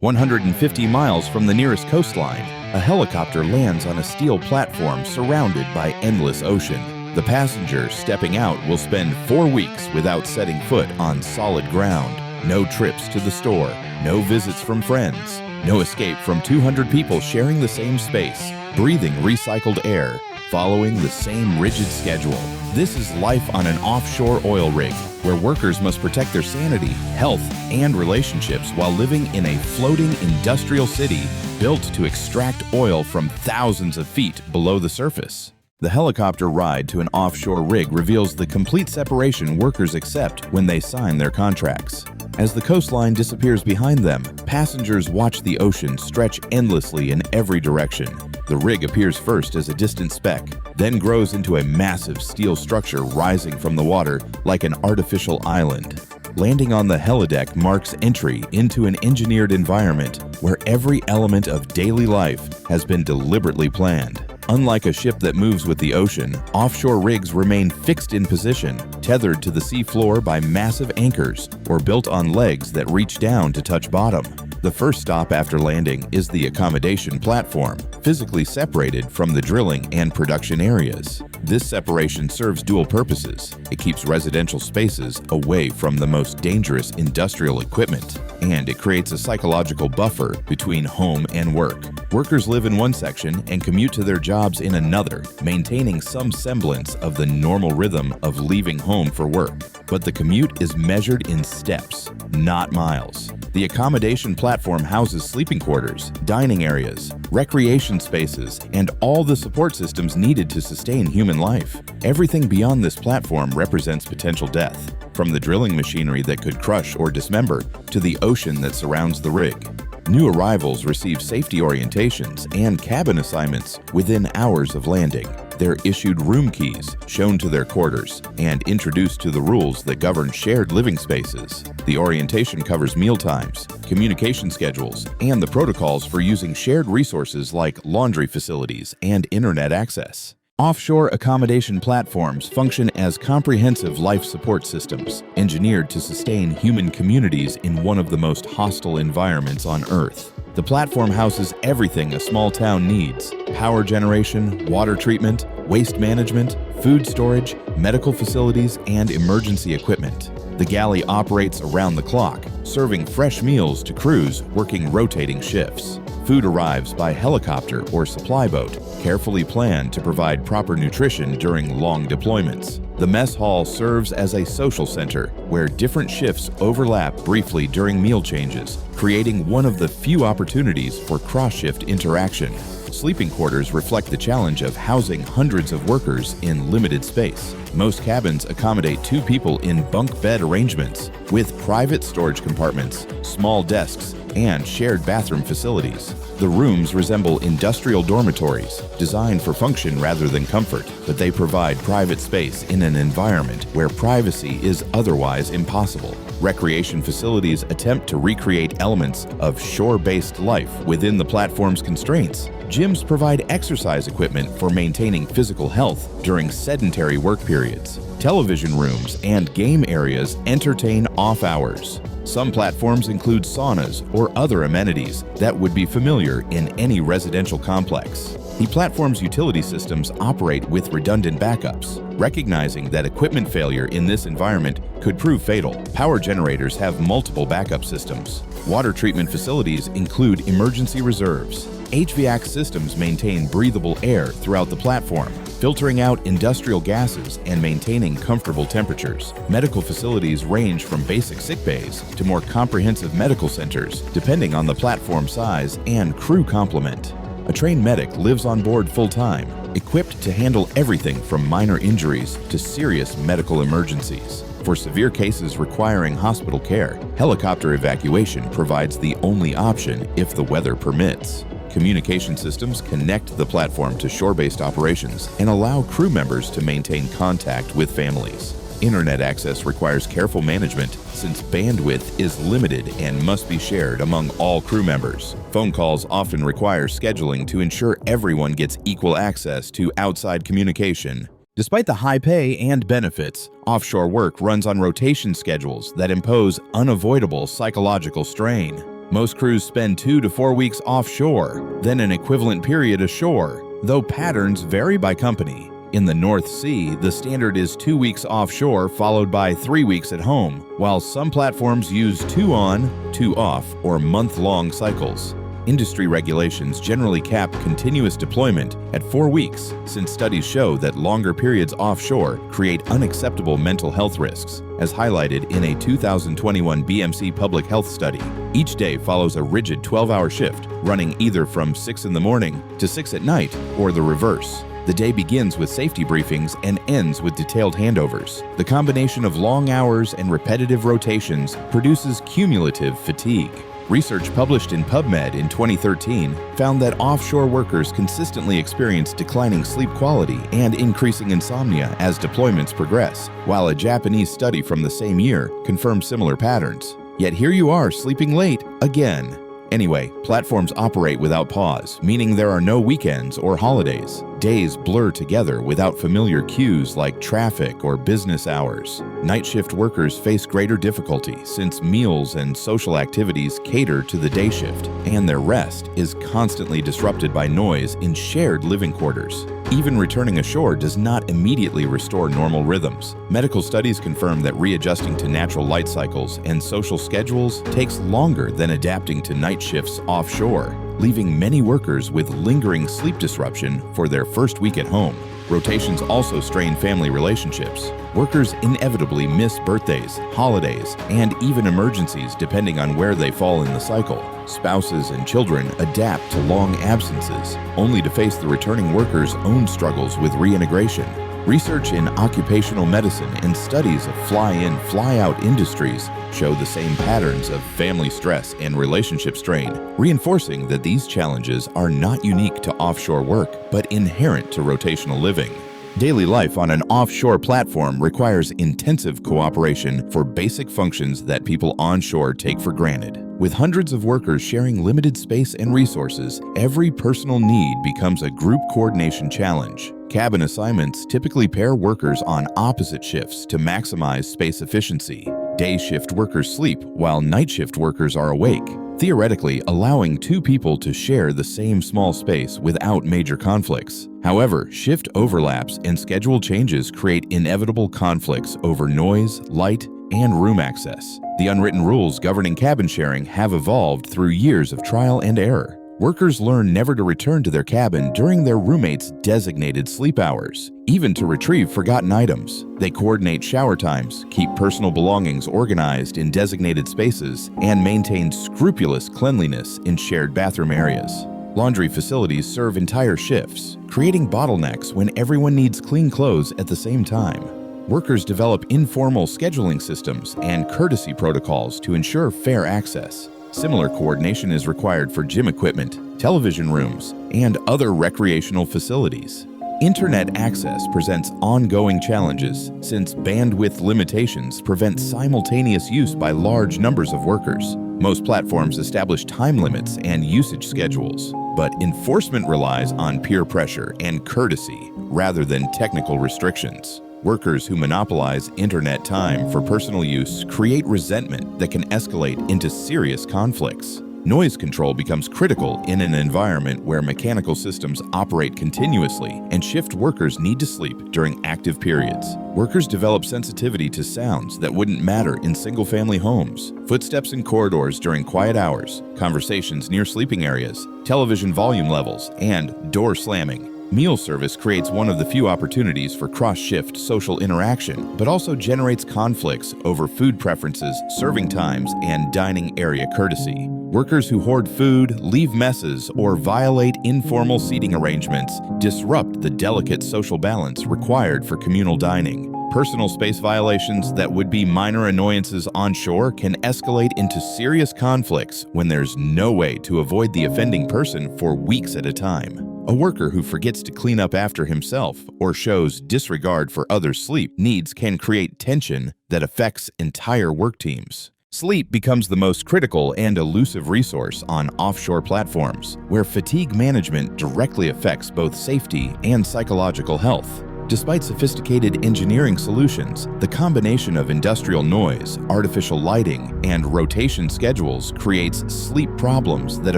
150 miles from the nearest coastline, a helicopter lands on a steel platform surrounded by endless ocean. The passenger stepping out will spend 4 weeks without setting foot on solid ground. No trips to the store, no visits from friends, no escape from 200 people sharing the same space, breathing recycled air, following the same rigid schedule. This is life on an offshore oil rig, where workers must protect their sanity, health, and relationships while living in a floating industrial city built to extract oil from thousands of feet below the surface. The helicopter ride to an offshore rig reveals the complete separation workers accept when they sign their contracts. As the coastline disappears behind them, passengers watch the ocean stretch endlessly in every direction. The rig appears first as a distant speck, then grows into a massive steel structure rising from the water like an artificial island. Landing on the helideck marks entry into an engineered environment where every element of daily life has been deliberately planned. Unlike a ship that moves with the ocean, offshore rigs remain fixed in position, tethered to the sea floor by massive anchors or built on legs that reach down to touch bottom. The first stop after landing is the accommodation platform, physically separated from the drilling and production areas. This separation serves dual purposes. It keeps residential spaces away from the most dangerous industrial equipment, and it creates a psychological buffer between home and work. Workers live in one section and commute to their jobs in another, maintaining some semblance of the normal rhythm of leaving home for work. But the commute is measured in steps, not miles. The accommodation platform houses sleeping quarters, dining areas, recreation spaces, and all the support systems needed to sustain human life. Everything beyond this platform represents potential death, from the drilling machinery that could crush or dismember to the ocean that surrounds the rig. New arrivals receive safety orientations and cabin assignments within hours of landing. They're issued room keys, shown to their quarters, and introduced to the rules that govern shared living spaces. The orientation covers mealtimes, communication schedules, and the protocols for using shared resources like laundry facilities and internet access. Offshore accommodation platforms function as comprehensive life support systems, engineered to sustain human communities in one of the most hostile environments on Earth. The platform houses everything a small town needs: power generation, water treatment, waste management, food storage, medical facilities, and emergency equipment. The galley operates around the clock, serving fresh meals to crews working rotating shifts. Food arrives by helicopter or supply boat, carefully planned to provide proper nutrition during long deployments. The mess hall serves as a social center where different shifts overlap briefly during meal changes, creating one of the few opportunities for cross-shift interaction. Sleeping quarters reflect the challenge of housing hundreds of workers in limited space. Most cabins accommodate 2 people in bunk bed arrangements, with private storage compartments, small desks, and shared bathroom facilities. The rooms resemble industrial dormitories, designed for function rather than comfort, but they provide private space in an environment where privacy is otherwise impossible. Recreation facilities attempt to recreate elements of shore-based life within the platform's constraints. Gyms provide exercise equipment for maintaining physical health during sedentary work periods. Television rooms and game areas entertain off hours. Some platforms include saunas or other amenities that would be familiar in any residential complex. The platform's utility systems operate with redundant backups, recognizing that equipment failure in this environment could prove fatal. Power generators have multiple backup systems. Water treatment facilities include emergency reserves. HVAC systems maintain breathable air throughout the platform, filtering out industrial gases and maintaining comfortable temperatures. Medical facilities range from basic sick bays to more comprehensive medical centers, depending on the platform size and crew complement. A trained medic lives on board full-time, equipped to handle everything from minor injuries to serious medical emergencies. For severe cases requiring hospital care, helicopter evacuation provides the only option if the weather permits. Communication systems connect the platform to shore-based operations and allow crew members to maintain contact with families. Internet access requires careful management since bandwidth is limited and must be shared among all crew members. Phone calls often require scheduling to ensure everyone gets equal access to outside communication. Despite the high pay and benefits, offshore work runs on rotation schedules that impose unavoidable psychological strain. Most crews spend 2 to 4 weeks offshore, then an equivalent period ashore, though patterns vary by company. In the North Sea, the standard is 2 weeks offshore followed by 3 weeks at home, while some platforms use 2 on, 2 off, or month-long cycles. Industry regulations generally cap continuous deployment at 4 weeks, since studies show that longer periods offshore create unacceptable mental health risks, as highlighted in a 2021 BMC public health study. Each day follows a rigid 12-hour shift, running either from 6 in the morning to 6 at night, or the reverse. The day begins with safety briefings and ends with detailed handovers. The combination of long hours and repetitive rotations produces cumulative fatigue. Research published in PubMed in 2013 found that offshore workers consistently experience declining sleep quality and increasing insomnia as deployments progress, while a Japanese study from the same year confirmed similar patterns. Yet here you are sleeping late again. Anyway, platforms operate without pause, meaning there are no weekends or holidays. Days blur together without familiar cues like traffic or business hours. Night shift workers face greater difficulty since meals and social activities cater to the day shift, and their rest is constantly disrupted by noise in shared living quarters. Even returning ashore does not immediately restore normal rhythms. Medical studies confirm that readjusting to natural light cycles and social schedules takes longer than adapting to night shifts offshore, leaving many workers with lingering sleep disruption for their first week at home. Rotations also strain family relationships. Workers inevitably miss birthdays, holidays, and even emergencies depending on where they fall in the cycle. Spouses and children adapt to long absences, only to face the returning worker's own struggles with reintegration. Research in occupational medicine and studies of fly-in, fly-out industries show the same patterns of family stress and relationship strain, reinforcing that these challenges are not unique to offshore work, but inherent to rotational living. Daily life on an offshore platform requires intensive cooperation for basic functions that people onshore take for granted. With hundreds of workers sharing limited space and resources, every personal need becomes a group coordination challenge. Cabin assignments typically pair workers on opposite shifts to maximize space efficiency. Day shift workers sleep while night shift workers are awake, theoretically allowing 2 people to share the same small space without major conflicts. However, shift overlaps and schedule changes create inevitable conflicts over noise, light, and room access. The unwritten rules governing cabin sharing have evolved through years of trial and error. Workers learn never to return to their cabin during their roommates' designated sleep hours, even to retrieve forgotten items. They coordinate shower times, keep personal belongings organized in designated spaces, and maintain scrupulous cleanliness in shared bathroom areas. Laundry facilities serve entire shifts, creating bottlenecks when everyone needs clean clothes at the same time. Workers develop informal scheduling systems and courtesy protocols to ensure fair access. Similar coordination is required for gym equipment, television rooms, and other recreational facilities. Internet access presents ongoing challenges since bandwidth limitations prevent simultaneous use by large numbers of workers. Most platforms establish time limits and usage schedules, but enforcement relies on peer pressure and courtesy rather than technical restrictions. Workers who monopolize internet time for personal use create resentment that can escalate into serious conflicts. Noise control becomes critical in an environment where mechanical systems operate continuously and shift workers need to sleep during active periods. Workers develop sensitivity to sounds that wouldn't matter in single-family homes. Footsteps in corridors during quiet hours, conversations near sleeping areas, television volume levels, and door slamming. Meal service creates one of the few opportunities for cross-shift social interaction, but also generates conflicts over food preferences, serving times, and dining area courtesy. Workers who hoard food, leave messes, or violate informal seating arrangements disrupt the delicate social balance required for communal dining. Personal space violations that would be minor annoyances onshore can escalate into serious conflicts when there's no way to avoid the offending person for weeks at a time. A worker who forgets to clean up after himself or shows disregard for others' sleep needs can create tension that affects entire work teams. Sleep becomes the most critical and elusive resource on offshore platforms, where fatigue management directly affects both safety and psychological health. Despite sophisticated engineering solutions, the combination of industrial noise, artificial lighting, and rotation schedules creates sleep problems that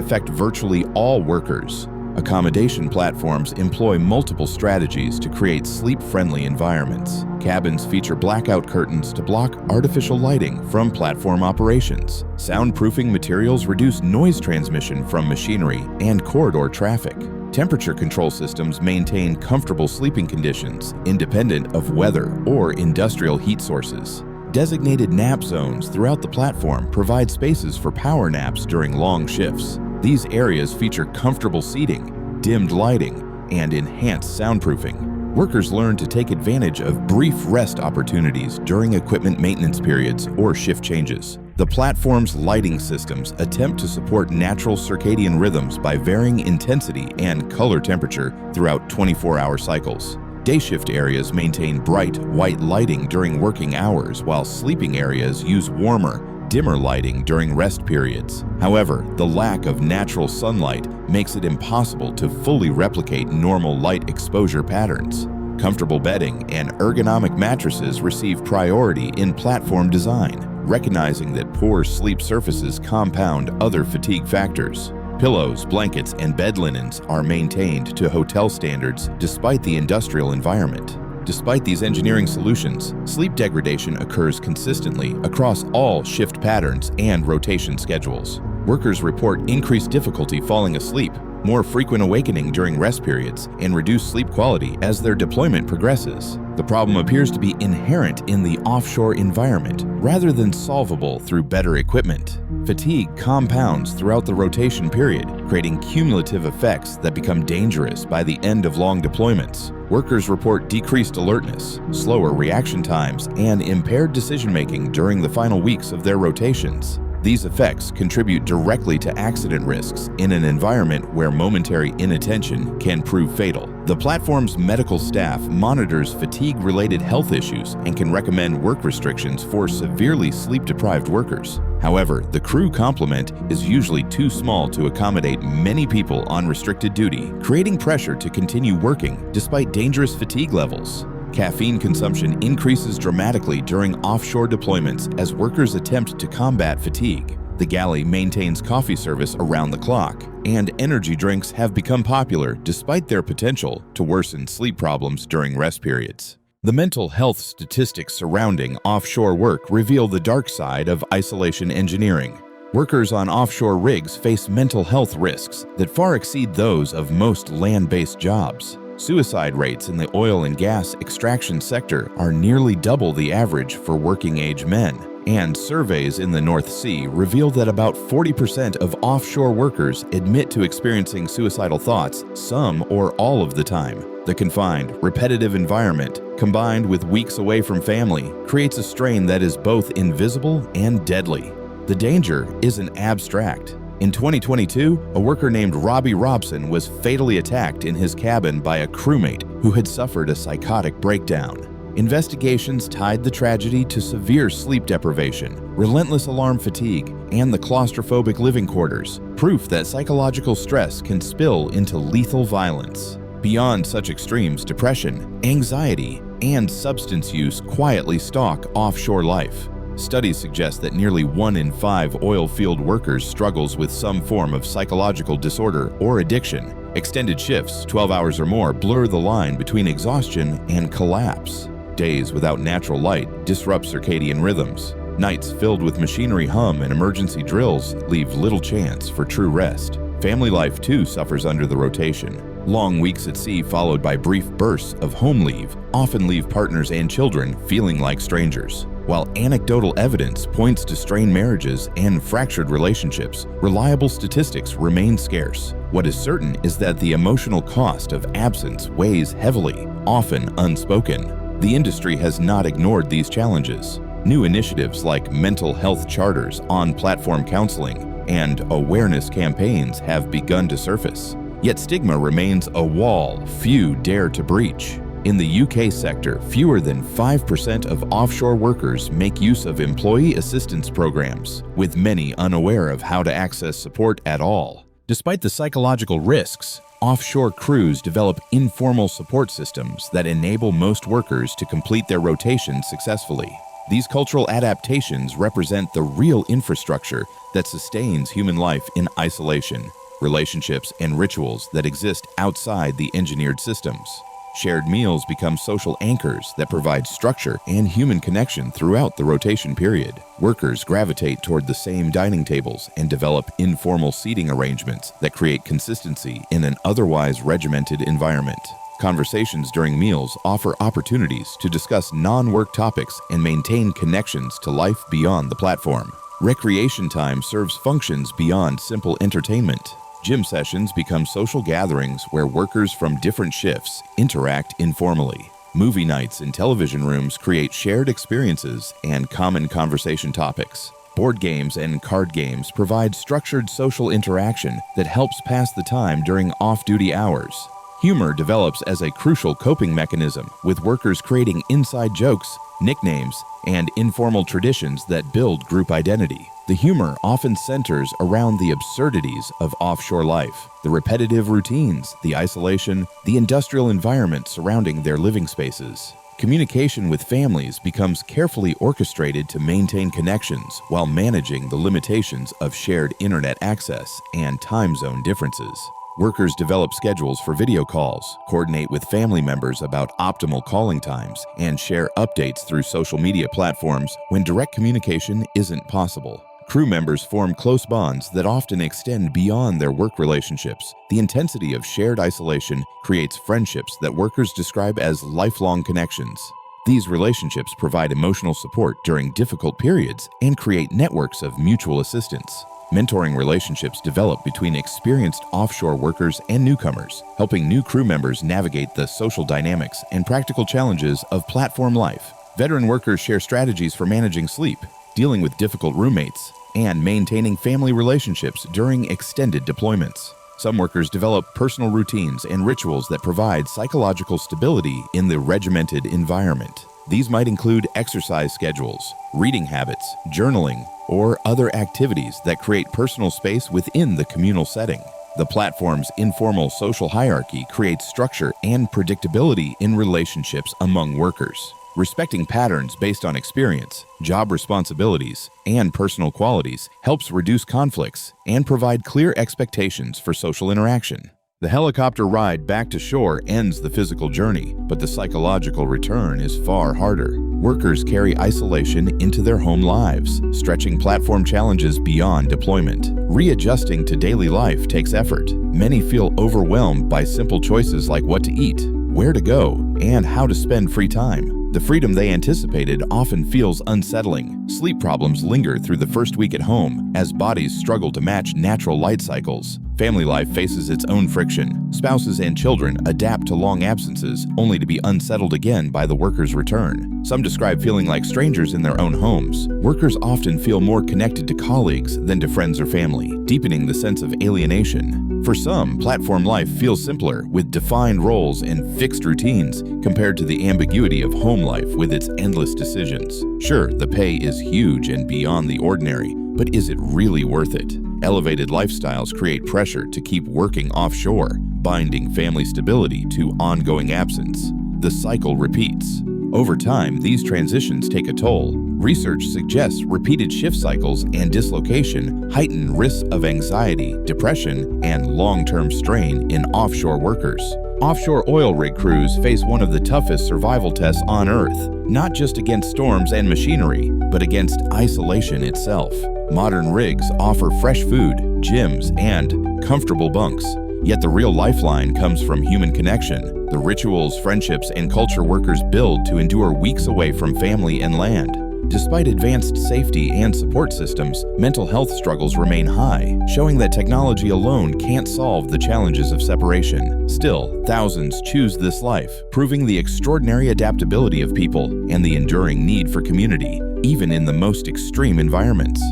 affect virtually all workers. Accommodation platforms employ multiple strategies to create sleep-friendly environments. Cabins feature blackout curtains to block artificial lighting from platform operations. Soundproofing materials reduce noise transmission from machinery and corridor traffic. Temperature control systems maintain comfortable sleeping conditions independent of weather or industrial heat sources. Designated nap zones throughout the platform provide spaces for power naps during long shifts. These areas feature comfortable seating, dimmed lighting, and enhanced soundproofing. Workers learn to take advantage of brief rest opportunities during equipment maintenance periods or shift changes. The platform's lighting systems attempt to support natural circadian rhythms by varying intensity and color temperature throughout 24-hour cycles. Day shift areas maintain bright, white lighting during working hours, while sleeping areas use warmer, dimmer lighting during rest periods. However, the lack of natural sunlight makes it impossible to fully replicate normal light exposure patterns. Comfortable bedding and ergonomic mattresses receive priority in platform design, recognizing that poor sleep surfaces compound other fatigue factors. Pillows, blankets, and bed linens are maintained to hotel standards despite the industrial environment. Despite these engineering solutions, sleep degradation occurs consistently across all shift patterns and rotation schedules. Workers report increased difficulty falling asleep, more frequent awakening during rest periods, and reduced sleep quality as their deployment progresses. The problem appears to be inherent in the offshore environment rather than solvable through better equipment. Fatigue compounds throughout the rotation period, creating cumulative effects that become dangerous by the end of long deployments. Workers report decreased alertness, slower reaction times, and impaired decision-making during the final weeks of their rotations. These effects contribute directly to accident risks in an environment where momentary inattention can prove fatal. The platform's medical staff monitors fatigue-related health issues and can recommend work restrictions for severely sleep-deprived workers. However, the crew complement is usually too small to accommodate many people on restricted duty, creating pressure to continue working despite dangerous fatigue levels. Caffeine consumption increases dramatically during offshore deployments as workers attempt to combat fatigue. The galley maintains coffee service around the clock, and energy drinks have become popular despite their potential to worsen sleep problems during rest periods. The mental health statistics surrounding offshore work reveal the dark side of isolation engineering. Workers on offshore rigs face mental health risks that far exceed those of most land-based jobs. Suicide rates in the oil and gas extraction sector are nearly double the average for working-age men, and surveys in the North Sea reveal that about 40% of offshore workers admit to experiencing suicidal thoughts some or all of the time. The confined, repetitive environment, combined with weeks away from family, creates a strain that is both invisible and deadly. The danger isn't abstract. In 2022, a worker named Robbie Robson was fatally attacked in his cabin by a crewmate who had suffered a psychotic breakdown. Investigations tied the tragedy to severe sleep deprivation, relentless alarm fatigue, and the claustrophobic living quarters, proof that psychological stress can spill into lethal violence. Beyond such extremes, depression, anxiety, and substance use quietly stalk offshore life. Studies suggest that nearly 1 in 5 oil field workers struggles with some form of psychological disorder or addiction. Extended shifts, 12 hours or more, blur the line between exhaustion and collapse. Days without natural light disrupt circadian rhythms. Nights filled with machinery hum and emergency drills leave little chance for true rest. Family life, too, suffers under the rotation. Long weeks at sea followed by brief bursts of home leave often leave partners and children feeling like strangers. While anecdotal evidence points to strained marriages and fractured relationships, reliable statistics remain scarce. What is certain is that the emotional cost of absence weighs heavily, often unspoken. The industry has not ignored these challenges. New initiatives like mental health charters, on-platform counseling, and awareness campaigns have begun to surface. Yet stigma remains a wall few dare to breach. In the UK sector, fewer than 5% of offshore workers make use of employee assistance programs, with many unaware of how to access support at all. Despite the psychological risks, offshore crews develop informal support systems that enable most workers to complete their rotations successfully. These cultural adaptations represent the real infrastructure that sustains human life in isolation, relationships and rituals that exist outside the engineered systems. Shared meals become social anchors that provide structure and human connection throughout the rotation period. Workers gravitate toward the same dining tables and develop informal seating arrangements that create consistency in an otherwise regimented environment. Conversations during meals offer opportunities to discuss non-work topics and maintain connections to life beyond the platform. Recreation time serves functions beyond simple entertainment. Gym sessions become social gatherings where workers from different shifts interact informally. Movie nights in television rooms create shared experiences and common conversation topics. Board games and card games provide structured social interaction that helps pass the time during off-duty hours. Humor develops as a crucial coping mechanism, with workers creating inside jokes, nicknames, and informal traditions that build group identity. The humor often centers around the absurdities of offshore life, the repetitive routines, the isolation, the industrial environment surrounding their living spaces. Communication with families becomes carefully orchestrated to maintain connections while managing the limitations of shared internet access and time zone differences. Workers develop schedules for video calls, coordinate with family members about optimal calling times, and share updates through social media platforms when direct communication isn't possible. Crew members form close bonds that often extend beyond their work relationships. The intensity of shared isolation creates friendships that workers describe as lifelong connections. These relationships provide emotional support during difficult periods and create networks of mutual assistance. Mentoring relationships develop between experienced offshore workers and newcomers, helping new crew members navigate the social dynamics and practical challenges of platform life. Veteran workers share strategies for managing sleep, dealing with difficult roommates, and maintaining family relationships during extended deployments. Some workers develop personal routines and rituals that provide psychological stability in the regimented environment. These might include exercise schedules, reading habits, journaling, or other activities that create personal space within the communal setting. The platform's informal social hierarchy creates structure and predictability in relationships among workers. Respecting patterns based on experience, job responsibilities, and personal qualities helps reduce conflicts and provide clear expectations for social interaction. The helicopter ride back to shore ends the physical journey, but the psychological return is far harder. Workers carry isolation into their home lives, stretching platform challenges beyond deployment. Readjusting to daily life takes effort. Many feel overwhelmed by simple choices like what to eat, where to go, and how to spend free time. The freedom they anticipated often feels unsettling. Sleep problems linger through the first week at home as bodies struggle to match natural light cycles. Family life faces its own friction. Spouses and children adapt to long absences, only to be unsettled again by the workers' return. Some describe feeling like strangers in their own homes. Workers often feel more connected to colleagues than to friends or family, deepening the sense of alienation. For some, platform life feels simpler, with defined roles and fixed routines, compared to the ambiguity of home life with its endless decisions. Sure, the pay is huge and beyond the ordinary, but is it really worth it? Elevated lifestyles create pressure to keep working offshore, binding family stability to ongoing absence. The cycle repeats. Over time, these transitions take a toll. Research suggests repeated shift cycles and dislocation heighten risks of anxiety, depression, and long-term strain in offshore workers. Offshore oil rig crews face one of the toughest survival tests on Earth, not just against storms and machinery, but against isolation itself. Modern rigs offer fresh food, gyms, and comfortable bunks. Yet the real lifeline comes from human connection, the rituals, friendships, and culture workers build to endure weeks away from family and land. Despite advanced safety and support systems, mental health struggles remain high, showing that technology alone can't solve the challenges of separation. Still, thousands choose this life, proving the extraordinary adaptability of people and the enduring need for community, even in the most extreme environments.